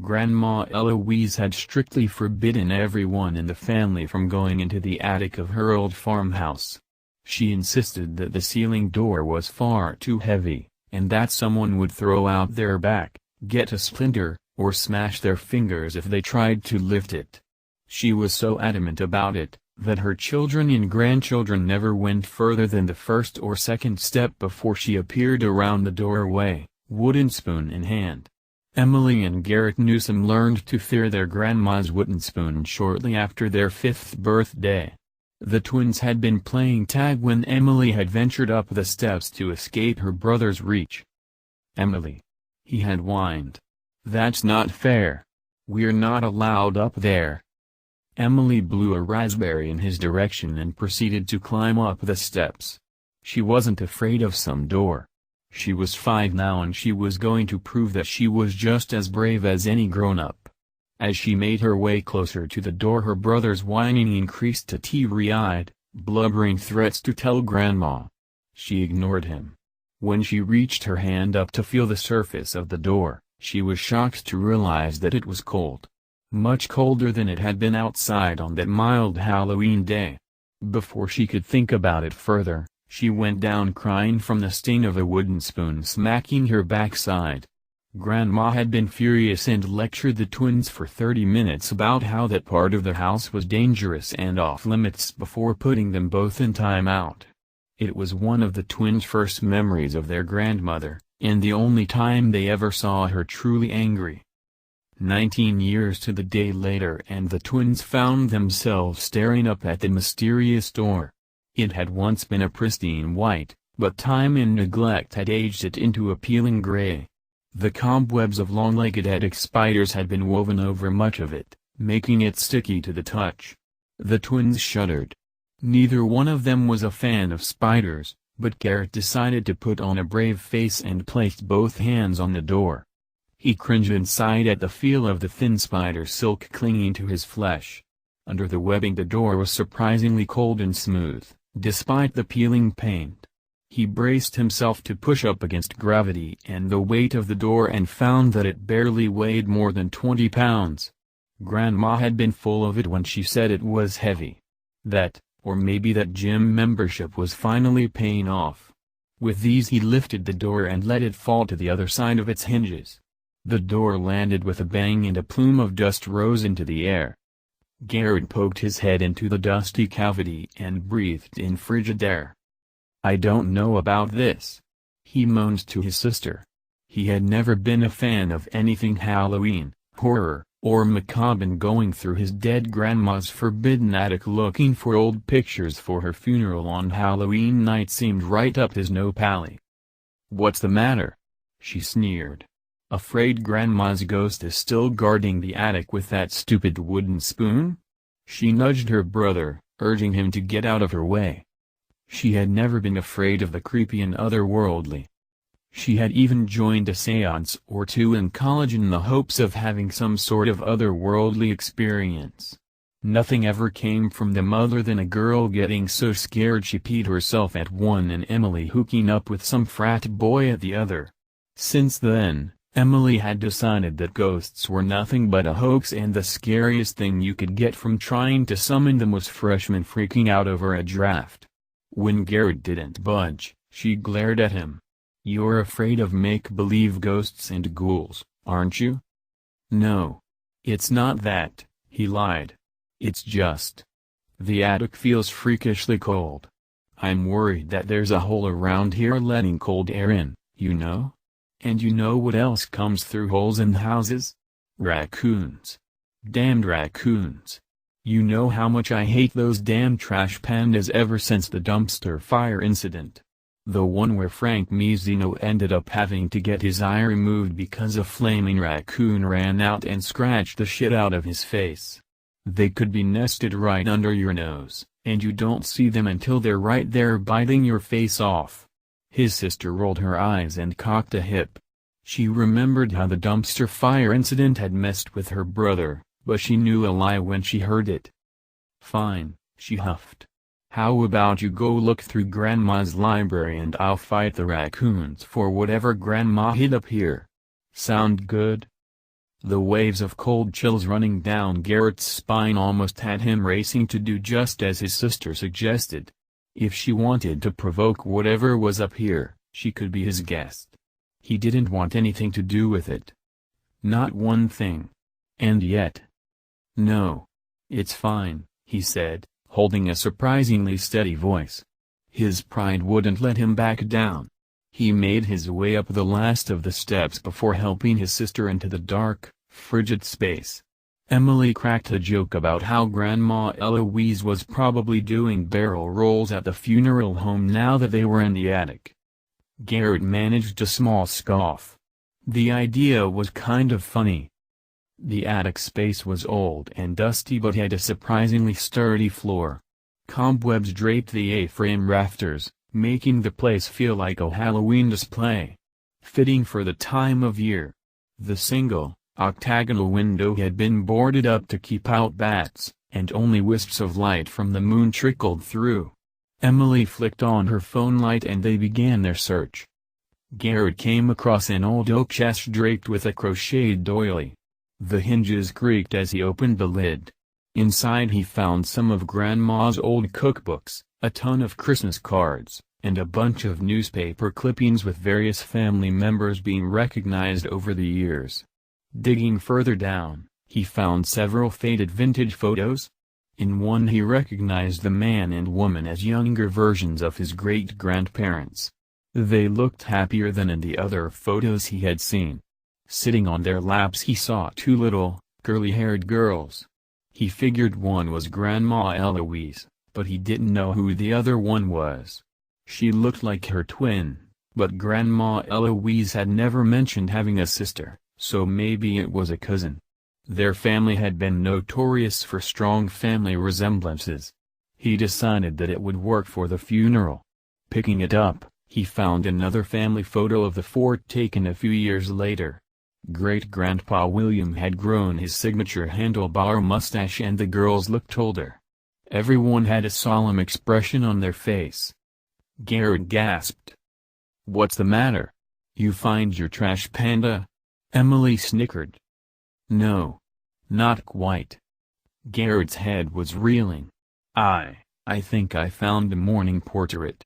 Grandma Eloise had strictly forbidden everyone in the family from going into the attic of her old farmhouse. She insisted that the ceiling door was far too heavy, and that someone would throw out their back, get a splinter, or smash their fingers if they tried to lift it. She was so adamant about it, that her children and grandchildren never went further than the first or second step before she appeared around the doorway, wooden spoon in hand. Emily and Garrett Newsom learned to fear their grandma's wooden spoon shortly after their 5th birthday. The twins had been playing tag when Emily had ventured up the steps to escape her brother's reach. "Emily," he had whined. "That's not fair. We're not allowed up there." Emily blew a raspberry in his direction and proceeded to climb up the steps. She wasn't afraid of some door. She was 5 now and she was going to prove that she was just as brave as any grown-up. As she made her way closer to the door, her brother's whining increased to teary-eyed, blubbering threats to tell Grandma. She ignored him. When she reached her hand up to feel the surface of the door, she was shocked to realize that it was cold. Much colder than it had been outside on that mild Halloween day. Before she could think about it further, she went down crying from the sting of a wooden spoon smacking her backside. Grandma had been furious and lectured the twins for 30 minutes about how that part of the house was dangerous and off-limits before putting them both in time-out. It was one of the twins' first memories of their grandmother, and the only time they ever saw her truly angry. 19 years to the day later and the twins found themselves staring up at the mysterious door. It had once been a pristine white, but time and neglect had aged it into a peeling gray. The cobwebs of long-legged attic spiders had been woven over much of it, making it sticky to the touch. The twins shuddered. Neither one of them was a fan of spiders, but Garrett decided to put on a brave face and placed both hands on the door. He cringed inside at the feel of the thin spider silk clinging to his flesh. Under the webbing the door was surprisingly cold and smooth, despite the peeling paint. He braced himself to push up against gravity and the weight of the door and found that it barely weighed more than 20 pounds. Grandma had been full of it when she said it was heavy. That, or maybe that gym membership was finally paying off. With these he lifted the door and let it fall to the other side of its hinges. The door landed with a bang and a plume of dust rose into the air. Garrett poked his head into the dusty cavity and breathed in frigid air. "I don't know about this," he moaned to his sister. He had never been a fan of anything Halloween, horror, or macabre, and going through his dead grandma's forbidden attic looking for old pictures for her funeral on Halloween night seemed right up his no-pally. "What's the matter?" she sneered. "Afraid Grandma's ghost is still guarding the attic with that stupid wooden spoon?" She nudged her brother, urging him to get out of her way. She had never been afraid of the creepy and otherworldly. She had even joined a séance or two in college in the hopes of having some sort of otherworldly experience. Nothing ever came from them other than a girl getting so scared she peed herself at one and Emily hooking up with some frat boy at the other. Since then, Emily had decided that ghosts were nothing but a hoax, and the scariest thing you could get from trying to summon them was freshmen freaking out over a draft. When Garrett didn't budge, she glared at him. "You're afraid of make-believe ghosts and ghouls, aren't you?" "No. It's not that," he lied. "It's just the attic feels freakishly cold. I'm worried that there's a hole around here letting cold air in, you know? And you know what else comes through holes in houses? Raccoons. Damned raccoons. You know how much I hate those damn trash pandas ever since the dumpster fire incident. The one where Frank Mizzino ended up having to get his eye removed because a flaming raccoon ran out and scratched the shit out of his face. They could be nested right under your nose, and you don't see them until they're right there biting your face off." His sister rolled her eyes and cocked a hip. She remembered how the dumpster fire incident had messed with her brother, but she knew a lie when she heard it. "Fine," she huffed. "How about you go look through Grandma's library and I'll fight the raccoons for whatever Grandma hid up here. Sound good?" The waves of cold chills running down Garrett's spine almost had him racing to do just as his sister suggested. If she wanted to provoke whatever was up here, she could be his guest. He didn't want anything to do with it. Not one thing. And yet... "No. It's fine," he said, holding a surprisingly steady voice. His pride wouldn't let him back down. He made his way up the last of the steps before helping his sister into the dark, frigid space. Emily cracked a joke about how Grandma Eloise was probably doing barrel rolls at the funeral home now that they were in the attic. Garrett managed a small scoff. The idea was kind of funny. The attic space was old and dusty but had a surprisingly sturdy floor. Cobwebs draped the A-frame rafters, making the place feel like a Halloween display. Fitting for the time of year. The single, octagonal window had been boarded up to keep out bats, and only wisps of light from the moon trickled through. Emily flicked on her phone light and they began their search. Garrett came across an old oak chest draped with a crocheted doily. The hinges creaked as he opened the lid. Inside he found some of Grandma's old cookbooks, a ton of Christmas cards, and a bunch of newspaper clippings with various family members being recognized over the years. Digging further down, he found several faded vintage photos. In one he recognized the man and woman as younger versions of his great-grandparents. They looked happier than in the other photos he had seen. Sitting on their laps he saw two little, curly-haired girls. He figured one was Grandma Eloise, but he didn't know who the other one was. She looked like her twin, but Grandma Eloise had never mentioned having a sister, so maybe it was a cousin. Their family had been notorious for strong family resemblances. He decided that it would work for the funeral. Picking it up, he found another family photo of the four taken a few years later. Great-grandpa William had grown his signature handlebar mustache and the girls looked older. Everyone had a solemn expression on their face. Garrett gasped. "What's the matter? You find your trash, Panda?" Emily snickered. "No. Not quite." Garrett's head was reeling. I think I found a morning portrait."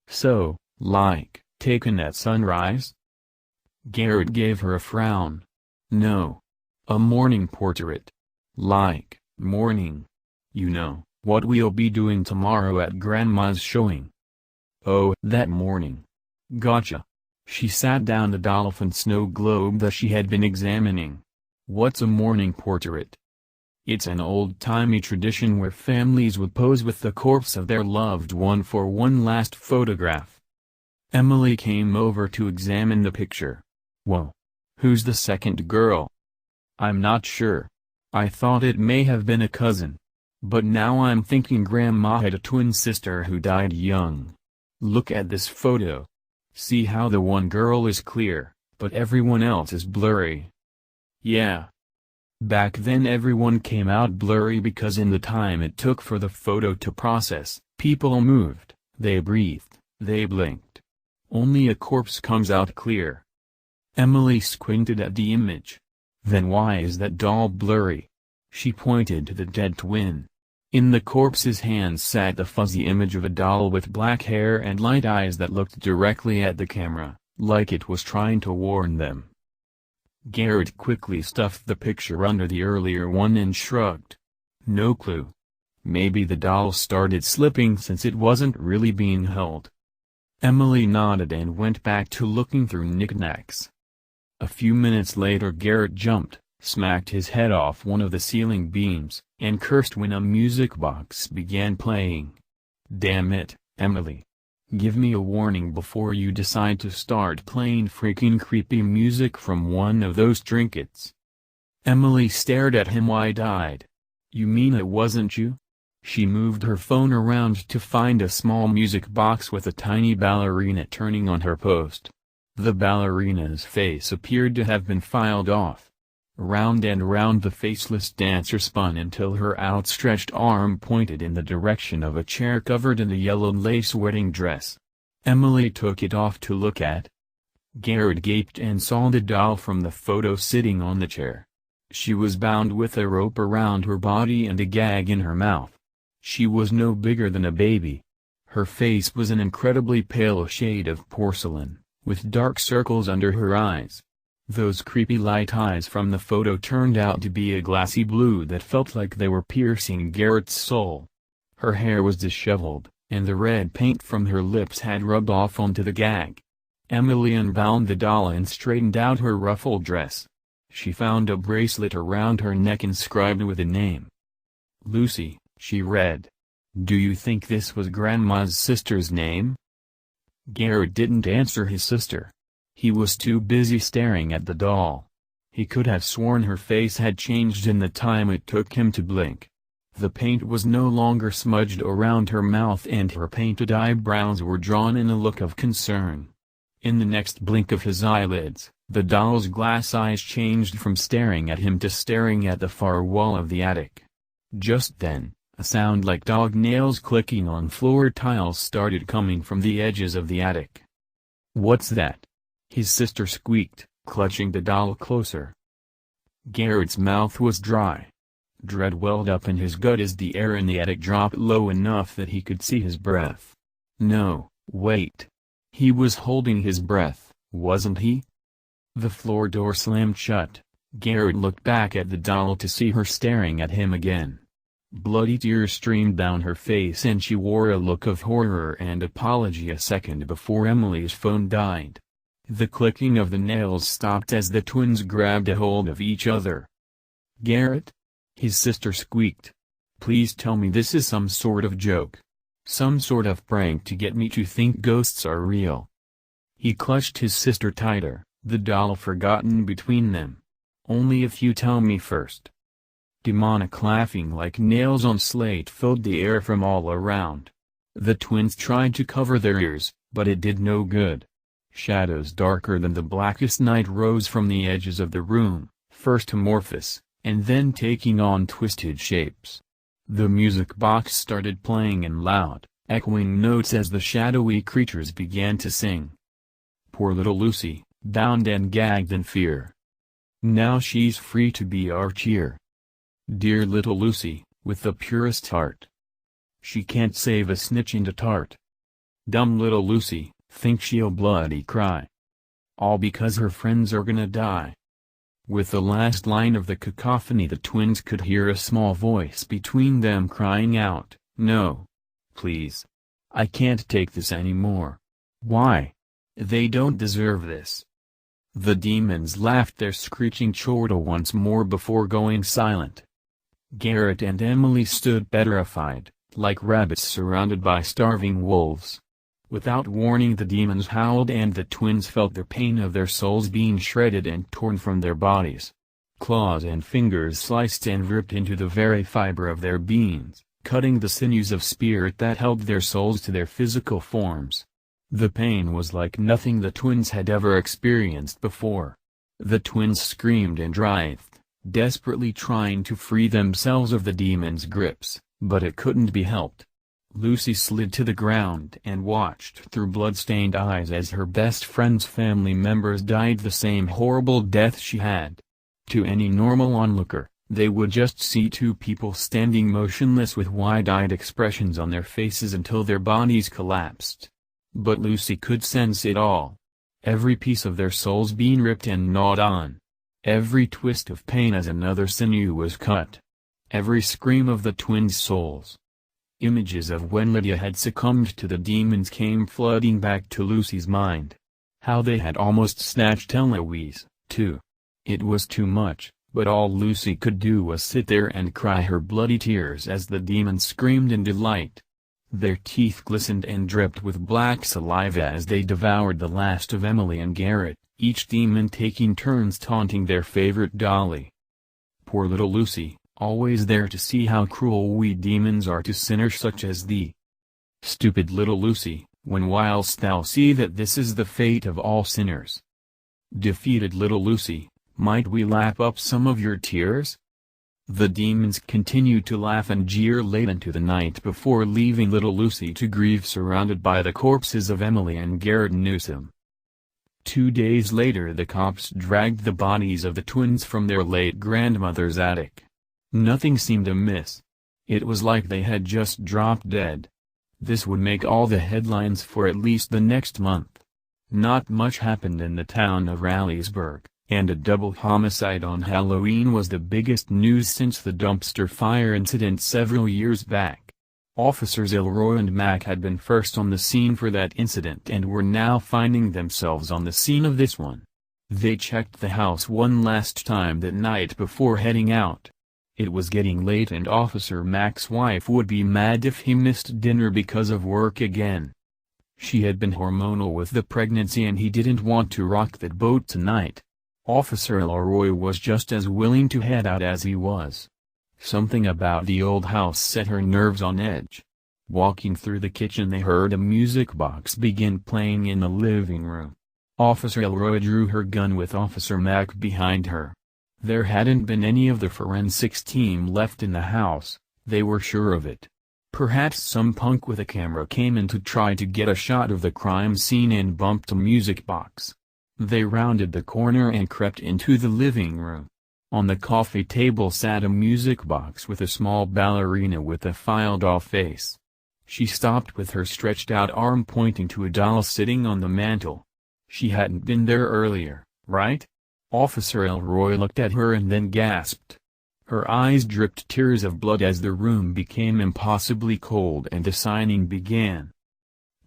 "So, like, taken at sunrise?" Garrett gave her a frown. "No. A morning portrait. Like, morning. You know, what we'll be doing tomorrow at Grandma's showing." "Oh, that morning. Gotcha." She sat down the dolphin snow globe that she had been examining. "What's a morning portrait?" "It's an old-timey tradition where families would pose with the corpse of their loved one for one last photograph." Emily came over to examine the picture. "Whoa. Who's the second girl?" "I'm not sure. I thought it may have been a cousin. But now I'm thinking Grandma had a twin sister who died young. Look at this photo. See how the one girl is clear, but everyone else is blurry?" "Yeah. Back then everyone came out blurry because in the time it took for the photo to process, people moved, they breathed, they blinked. Only a corpse comes out clear." Emily squinted at the image. "Then why is that doll blurry?" She pointed to the dead twin. In the corpse's hands sat the fuzzy image of a doll with black hair and light eyes that looked directly at the camera, like it was trying to warn them. Garrett quickly stuffed the picture under the earlier one and shrugged. "No clue. Maybe the doll started slipping since it wasn't really being held." Emily nodded and went back to looking through knickknacks. A few minutes later Garrett jumped, smacked his head off one of the ceiling beams, and cursed when a music box began playing. "Damn it, Emily. Give me a warning before you decide to start playing freaking creepy music from one of those trinkets." Emily stared at him wide-eyed. "You mean it wasn't you?" She moved her phone around to find a small music box with a tiny ballerina turning on her post. The ballerina's face appeared to have been filed off. Round and round the faceless dancer spun until her outstretched arm pointed in the direction of a chair covered in a yellow lace wedding dress. Emily took it off to look at. Garrett gaped and saw the doll from the photo sitting on the chair, She was bound with a rope around her body and a gag in her mouth. She was no bigger than a baby. Her face was an incredibly pale shade of porcelain, with dark circles under her eyes. Those creepy light eyes from the photo turned out to be a glassy blue that felt like they were piercing Garrett's soul. Her hair was disheveled, and the red paint from her lips had rubbed off onto the gag. Emily unbound the doll and straightened out her ruffled dress. She found a bracelet around her neck inscribed with a name. "Lucy," she read. "Do you think this was Grandma's sister's name?" Garrett didn't answer his sister. He was too busy staring at the doll. He could have sworn her face had changed in the time it took him to blink. The paint was no longer smudged around her mouth and her painted eyebrows were drawn in a look of concern. In the next blink of his eyelids, the doll's glass eyes changed from staring at him to staring at the far wall of the attic. Just then, a sound like dog nails clicking on floor tiles started coming from the edges of the attic. "What's that?" his sister squeaked, clutching the doll closer. Garrett's mouth was dry. Dread welled up in his gut as the air in the attic dropped low enough that he could see his breath. No, wait. He was holding his breath, wasn't he? The floor door slammed shut. Garrett looked back at the doll to see her staring at him again. Bloody tears streamed down her face and she wore a look of horror and apology a second before Emily's phone died. The clicking of the nails stopped as the twins grabbed a hold of each other. "Garrett?" his sister squeaked. "Please tell me this is some sort of joke. Some sort of prank to get me to think ghosts are real." He clutched his sister tighter, the doll forgotten between them. "Only if you tell me first." Demonic laughing like nails on slate filled the air from all around. The twins tried to cover their ears, but it did no good. Shadows darker than the blackest night rose from the edges of the room, first amorphous, and then taking on twisted shapes. The music box started playing in loud, echoing notes as the shadowy creatures began to sing. Poor little Lucy, bound and gagged in fear. Now she's free to be our cheer. Dear little Lucy, with the purest heart. She can't save a snitch in a tart. Dumb little Lucy, think she'll bloody cry. All because her friends are gonna die. With the last line of the cacophony the twins could hear a small voice between them crying out, "No. Please. I can't take this anymore. Why? They don't deserve this." The demons laughed their screeching chortle once more before going silent. Garrett and Emily stood petrified, like rabbits surrounded by starving wolves. Without warning the demons howled and the twins felt the pain of their souls being shredded and torn from their bodies. Claws and fingers sliced and ripped into the very fiber of their beings, cutting the sinews of spirit that held their souls to their physical forms. The pain was like nothing the twins had ever experienced before. The twins screamed and writhed, desperately trying to free themselves of the demons' grips, but it couldn't be helped. Lucy slid to the ground and watched through blood-stained eyes as her best friend's family members died the same horrible death she had. To any normal onlooker, they would just see two people standing motionless with wide-eyed expressions on their faces until their bodies collapsed. But Lucy could sense it all. Every piece of their souls being ripped and gnawed on. Every twist of pain as another sinew was cut. Every scream of the twins' souls. Images of when Lydia had succumbed to the demons came flooding back to Lucy's mind. How they had almost snatched Eloise, too. It was too much, but all Lucy could do was sit there and cry her bloody tears as the demons screamed in delight. Their teeth glistened and dripped with black saliva as they devoured the last of Emily and Garrett, each demon taking turns taunting their favorite dolly. Poor little Lucy, always there to see how cruel we demons are to sinners such as thee. Stupid little Lucy, when whilst thou see that this is the fate of all sinners. Defeated little Lucy, might we lap up some of your tears? The demons continued to laugh and jeer late into the night before leaving little Lucy to grieve surrounded by the corpses of Emily and Garrett Newsom. 2 days later the cops dragged the bodies of the twins from their late grandmother's attic. Nothing seemed amiss. It was like they had just dropped dead. This would make all the headlines for at least the next month. Not much happened in the town of Raleigh,sburg, and a double homicide on Halloween was the biggest news since the dumpster fire incident several years back. Officers Elroy and Mack had been first on the scene for that incident and were now finding themselves on the scene of this one. They checked the house one last time that night before heading out. It was getting late and Officer Mack's wife would be mad if he missed dinner because of work again. She had been hormonal with the pregnancy and he didn't want to rock that boat tonight. Officer Elroy was just as willing to head out as he was. Something about the old house set her nerves on edge. Walking through the kitchen they heard a music box begin playing in the living room. Officer Elroy drew her gun with Officer Mack behind her. There hadn't been any of the forensics team left in the house, they were sure of it. Perhaps some punk with a camera came in to try to get a shot of the crime scene and bumped a music box. They rounded the corner and crept into the living room. On the coffee table sat a music box with a small ballerina with a file-doll face. She stopped with her stretched out arm pointing to a doll sitting on the mantel. She hadn't been there earlier, right? Officer Elroy looked at her and then gasped. Her eyes dripped tears of blood as the room became impossibly cold and the signing began.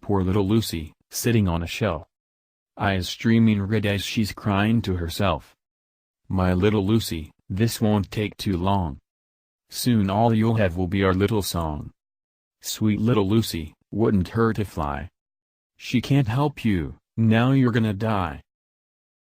Poor little Lucy, sitting on a shelf. Eyes streaming red as she's crying to herself. My little Lucy, this won't take too long. Soon all you'll have will be our little song. Sweet little Lucy, wouldn't hurt to fly. She can't help you, now you're gonna die.